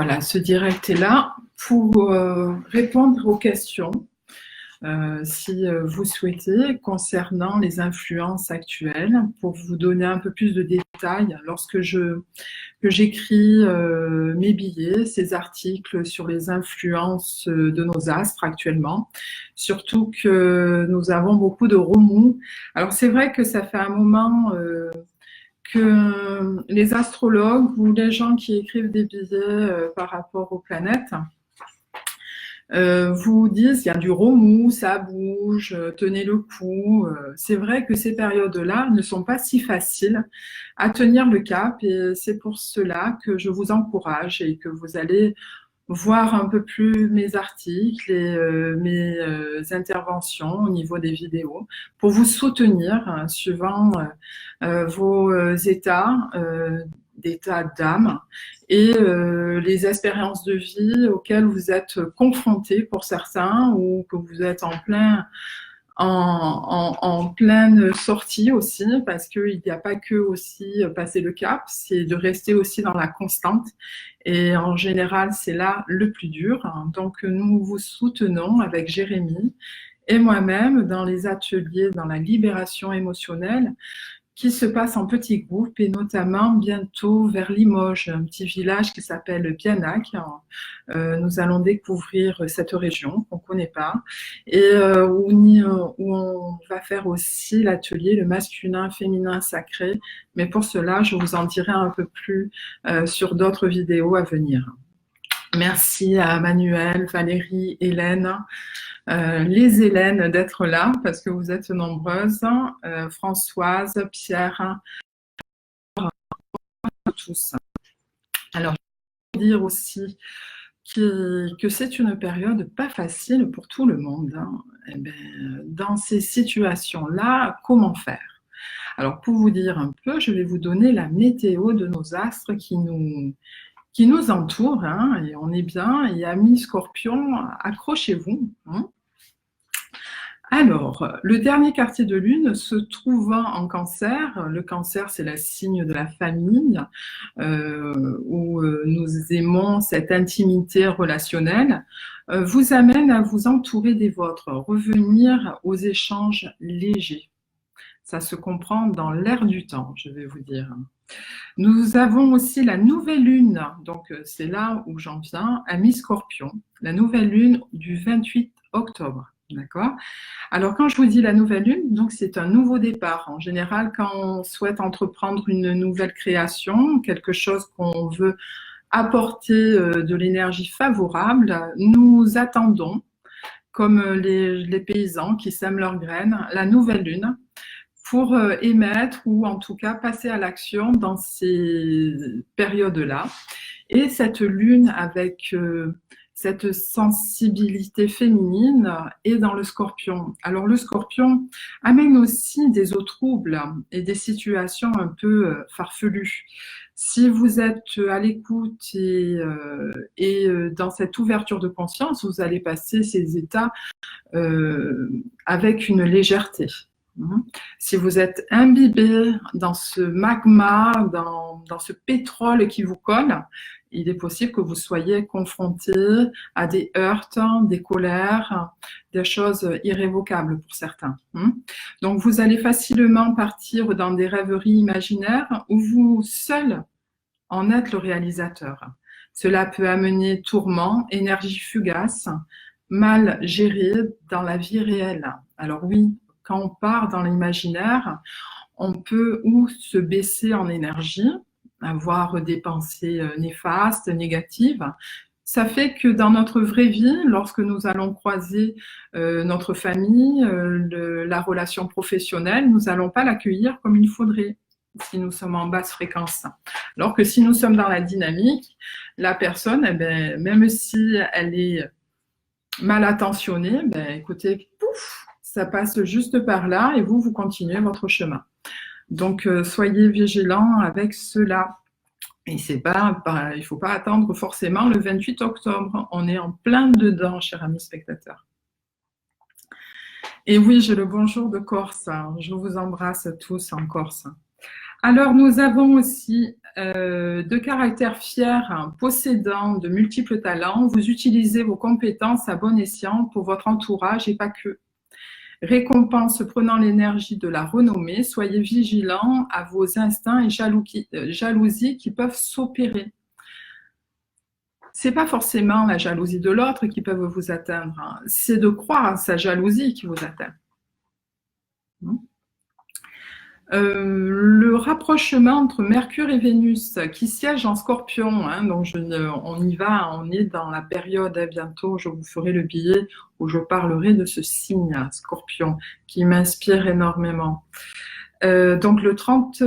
Voilà, ce direct est là pour répondre aux questions, si vous souhaitez, concernant les influences actuelles, pour vous donner un peu plus de détails. Lorsque j'écris mes billets, ces articles sur les influences de nos astres actuellement, surtout que nous avons beaucoup de remous. Alors c'est vrai que ça fait un moment que les astrologues ou les gens qui écrivent des billets par rapport aux planètes vous disent il y a du remous, ça bouge, tenez le coup. C'est vrai que ces périodes-là ne sont pas si faciles à tenir le cap et c'est pour cela que je vous encourage et que vous allez voir un peu plus mes articles et mes interventions au niveau des vidéos pour vous soutenir suivant vos états d'état d'âme et les expériences de vie auxquelles vous êtes confrontés pour certains ou que vous êtes en pleine sortie aussi, parce qu'il n'y a pas que aussi passer le cap, c'est de rester aussi dans la constante. Et en général, c'est là le plus dur. Donc, nous vous soutenons avec Jérémy et moi-même dans les ateliers, dans la libération émotionnelle, qui se passe en petits groupes et notamment bientôt vers Limoges, un petit village qui s'appelle Bianac. Nous allons découvrir cette région qu'on ne connaît pas et où on va faire aussi l'atelier le masculin, féminin, sacré. Mais pour cela, je vous en dirai un peu plus sur d'autres vidéos à venir. Merci à Manuel, Valérie, Hélène, les Hélènes d'être là parce que vous êtes nombreuses, Françoise, Pierre, tous. Alors, je veux dire aussi que c'est une période pas facile pour tout le monde. Eh bien, dans ces situations-là, comment faire? Alors, pour vous dire un peu, je vais vous donner la météo de nos astres qui nous entourent, et on est bien, et amis Scorpion, accrochez-vous. Alors, le dernier quartier de lune se trouvant en cancer, le cancer c'est le signe de la famille, où nous aimons cette intimité relationnelle, vous amène à vous entourer des vôtres, revenir aux échanges légers. Ça se comprend dans l'air du temps, je vais vous dire. Nous avons aussi la nouvelle lune, donc c'est là où j'en viens, à mi-Scorpion, la nouvelle lune du 28 octobre. D'accord. Alors, quand je vous dis la nouvelle lune, donc c'est un nouveau départ. En général, quand on souhaite entreprendre une nouvelle création, quelque chose qu'on veut apporter de l'énergie favorable, nous attendons, comme les paysans qui sèment leurs graines, la nouvelle lune pour émettre ou en tout cas passer à l'action dans ces périodes-là. Et cette lune avec cette sensibilité féminine est dans le Scorpion. Alors le Scorpion amène aussi des eaux troubles et des situations un peu farfelues. Si vous êtes à l'écoute et dans cette ouverture de conscience, vous allez passer ces états avec une légèreté. Si vous êtes imbibé dans ce magma, dans ce pétrole qui vous colle, il est possible que vous soyez confronté à des heurts, des colères, des choses irrévocables pour certains. Donc vous allez facilement partir dans des rêveries imaginaires où vous seul en êtes le réalisateur. Cela peut amener tourment, énergie fugace, mal gérée dans la vie réelle. Alors oui, quand on part dans l'imaginaire, on peut ou se baisser en énergie, avoir des pensées néfastes, négatives. Ça fait que dans notre vraie vie, lorsque nous allons croiser notre famille, la relation professionnelle, nous n'allons pas l'accueillir comme il faudrait si nous sommes en basse fréquence. Alors que si nous sommes dans la dynamique, la personne, eh bien, même si elle est mal attentionnée, ben, écoutez, pouf, ça passe juste par là et vous continuez votre chemin. Donc, soyez vigilants avec cela. Et c'est pas, il ne faut pas attendre forcément le 28 octobre. On est en plein dedans, chers amis spectateurs. Et oui, j'ai le bonjour de Corse. Je vous embrasse tous en Corse. Alors, nous avons aussi de caractère fier, hein, possédant de multiples talents, vous utilisez vos compétences à bon escient pour votre entourage et pas que. Récompense prenant l'énergie de la renommée, soyez vigilant à vos instincts et jalousies qui peuvent s'opérer. C'est pas forcément la jalousie de l'autre qui peut vous atteindre, hein. C'est de croire à sa jalousie qui vous atteint. Le rapprochement entre Mercure et Vénus qui siège en Scorpion, hein, donc on y va, on est dans la période, hein, bientôt je vous ferai le billet où je parlerai de ce signe, Scorpion, qui m'inspire énormément. Donc le 30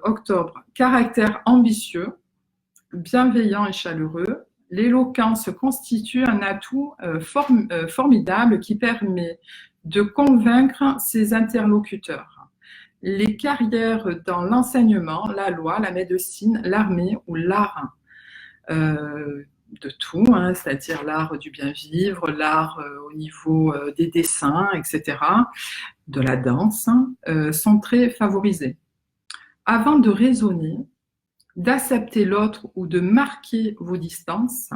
octobre, caractère ambitieux, bienveillant et chaleureux, l'éloquence constitue un atout formidable qui permet de convaincre ses interlocuteurs. Les carrières dans l'enseignement, la loi, la médecine, l'armée ou l'art de tout, hein, c'est-à-dire l'art du bien vivre, l'art au niveau des dessins, etc., de la danse, sont très favorisés. Avant de raisonner, d'accepter l'autre ou de marquer vos distances,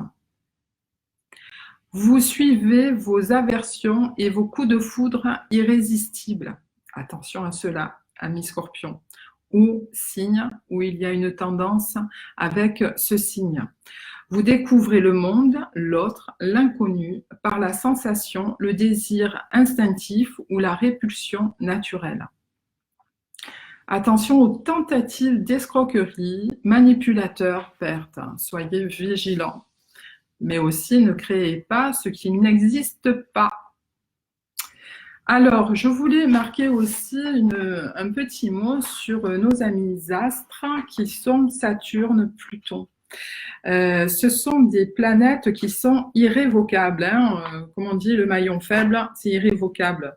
vous suivez vos aversions et vos coups de foudre irrésistibles. Attention à cela, amis Scorpion, ou signe où il y a une tendance avec ce signe. Vous découvrez le monde, l'autre, l'inconnu, par la sensation, le désir instinctif ou la répulsion naturelle. Attention aux tentatives d'escroquerie, manipulateurs, pertes. Soyez vigilants. Mais aussi, ne créez pas ce qui n'existe pas. Alors, je voulais marquer aussi un petit mot sur nos amis astres qui sont Saturne, Pluton. Ce sont des planètes qui sont irrévocables, hein. Comme on dit, le maillon faible, c'est irrévocable.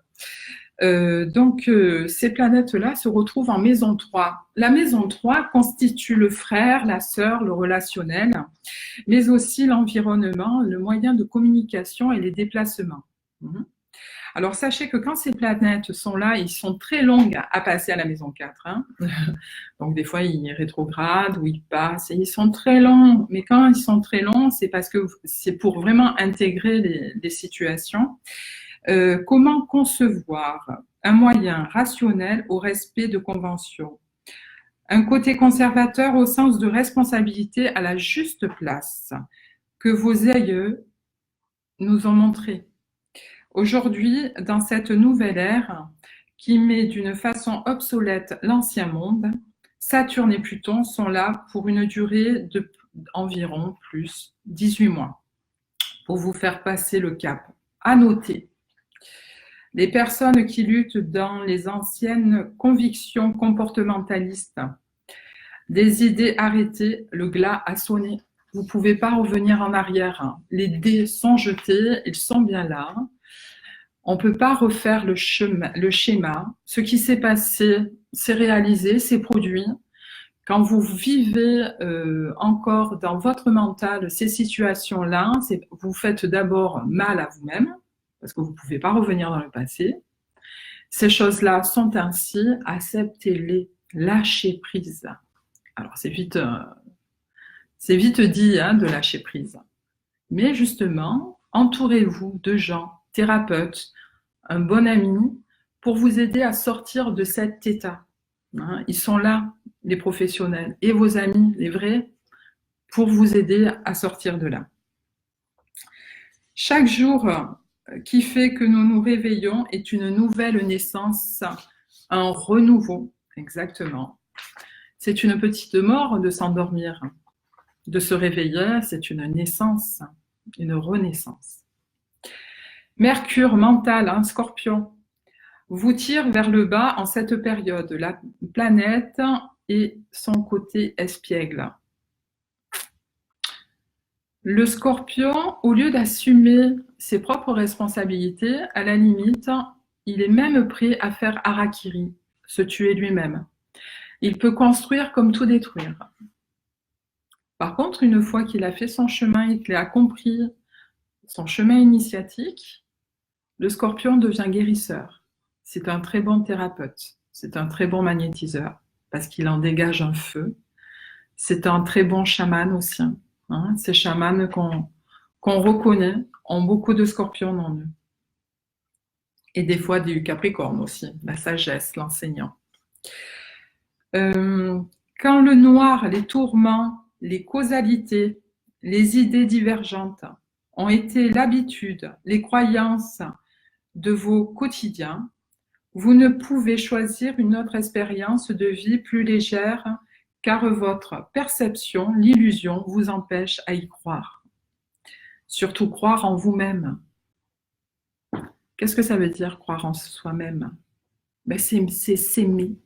Donc, ces planètes-là se retrouvent en maison 3. La maison 3 constitue le frère, la sœur, le relationnel, mais aussi l'environnement, le moyen de communication et les déplacements. Alors, sachez que quand ces planètes sont là, ils sont très longues à passer à la maison 4. Hein. Donc, des fois, ils rétrogradent ou ils passent et ils sont très longs. Mais quand ils sont très longs, c'est parce que c'est pour vraiment intégrer les situations. Comment concevoir un moyen rationnel au respect de conventions? Un côté conservateur au sens de responsabilité à la juste place que vos aïeux nous ont montré. Aujourd'hui, dans cette nouvelle ère qui met d'une façon obsolète l'ancien monde, Saturne et Pluton sont là pour une durée d'environ plus 18 mois pour vous faire passer le cap. À noter, les personnes qui luttent dans les anciennes convictions comportementalistes, des idées arrêtées, le glas a sonné. Vous ne pouvez pas revenir en arrière. Les dés sont jetés, ils sont bien là. On ne peut pas refaire le schéma. Ce qui s'est passé, c'est réalisé, c'est produit. Quand vous vivez encore dans votre mental ces situations-là, vous faites d'abord mal à vous-même, parce que vous ne pouvez pas revenir dans le passé. Ces choses-là sont ainsi, acceptez-les, lâchez prise. Alors, c'est vite dit hein, de lâcher prise. Mais justement, entourez-vous de gens, thérapeutes, un bon ami, pour vous aider à sortir de cet état. Hein, ils sont là, les professionnels, et vos amis, les vrais, pour vous aider à sortir de là. Chaque jour qui fait que nous nous réveillons est une nouvelle naissance, un renouveau, exactement. C'est une petite mort de s'endormir. De se réveiller, c'est une naissance, une renaissance. Mercure mental, hein, Scorpion, vous tire vers le bas en cette période. La planète et son côté espiègle. Le Scorpion, au lieu d'assumer ses propres responsabilités, à la limite, il est même prêt à faire harakiri, se tuer lui-même. Il peut construire comme tout détruire. Par contre, une fois qu'il a fait son chemin et qu'il a compris son chemin initiatique, le Scorpion devient guérisseur. C'est un très bon thérapeute, c'est un très bon magnétiseur, parce qu'il en dégage un feu. C'est un très bon chaman aussi. Hein. Ces chamans qu'on reconnaît ont beaucoup de scorpions en eux. Et des fois du capricorne aussi, la sagesse, l'enseignant. Quand le noir, les tourments, les causalités, les idées divergentes ont été l'habitude, les croyances de vos quotidiens, vous ne pouvez choisir une autre expérience de vie plus légère car votre perception, l'illusion, vous empêche à y croire. Surtout croire en vous-même. Qu'est-ce que ça veut dire croire en soi-même? Ben, c'est s'aimer.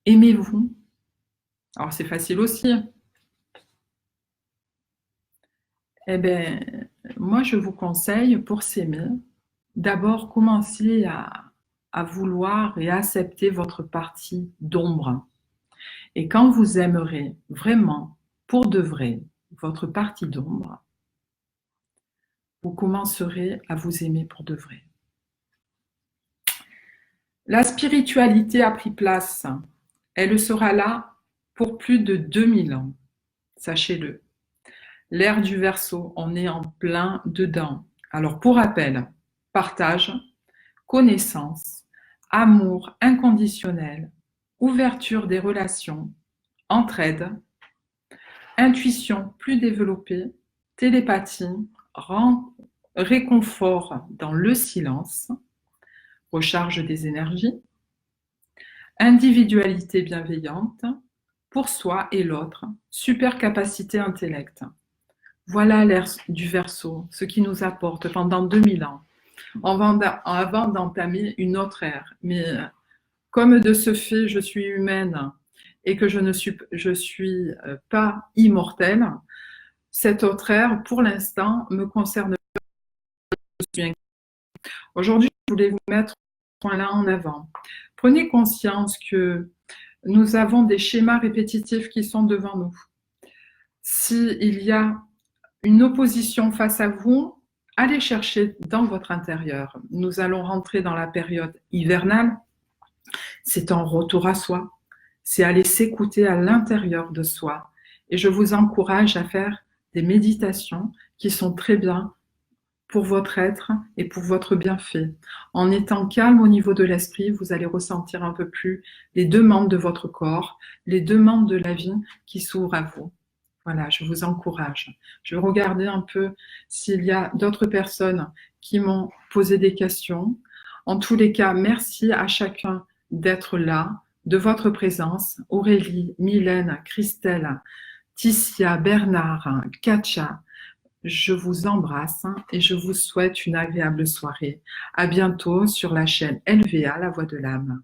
Aimez-vous. Alors c'est facile aussi. Eh bien, moi je vous conseille pour s'aimer, d'abord commencer à vouloir et accepter votre partie d'ombre. Et quand vous aimerez vraiment, pour de vrai, votre partie d'ombre, vous commencerez à vous aimer pour de vrai. La spiritualité a pris place. Elle sera là pour plus de 2000 ans. Sachez-le. L'ère du Verseau, on est en plein dedans. Alors pour rappel, partage, connaissance, amour inconditionnel, ouverture des relations, entraide, intuition plus développée, télépathie, réconfort dans le silence, recharge des énergies, individualité bienveillante pour soi et l'autre, super capacité intellect. Voilà l'ère du Verseau, ce qui nous apporte pendant 2000 ans, avant d'entamer une autre ère. Mais comme de ce fait, je suis humaine et que je suis pas immortelle, cette autre ère, pour l'instant, me concerne pas. Aujourd'hui, je voulais vous mettre ce point-là en avant. Prenez conscience que nous avons des schémas répétitifs qui sont devant nous. S'il y a une opposition face à vous, allez chercher dans votre intérieur. Nous allons rentrer dans la période hivernale. C'est un retour à soi. C'est aller s'écouter à l'intérieur de soi. Et je vous encourage à faire des méditations qui sont très bien pour votre être et pour votre bienfait. En étant calme au niveau de l'esprit, vous allez ressentir un peu plus les demandes de votre corps, les demandes de la vie qui s'ouvrent à vous. Voilà, je vous encourage. Je vais regarder un peu s'il y a d'autres personnes qui m'ont posé des questions. En tous les cas, merci à chacun d'être là, de votre présence. Aurélie, Mylène, Christelle, Ticia, Bernard, Katja, je vous embrasse et je vous souhaite une agréable soirée. À bientôt sur la chaîne LVA, La Voix de l'âme.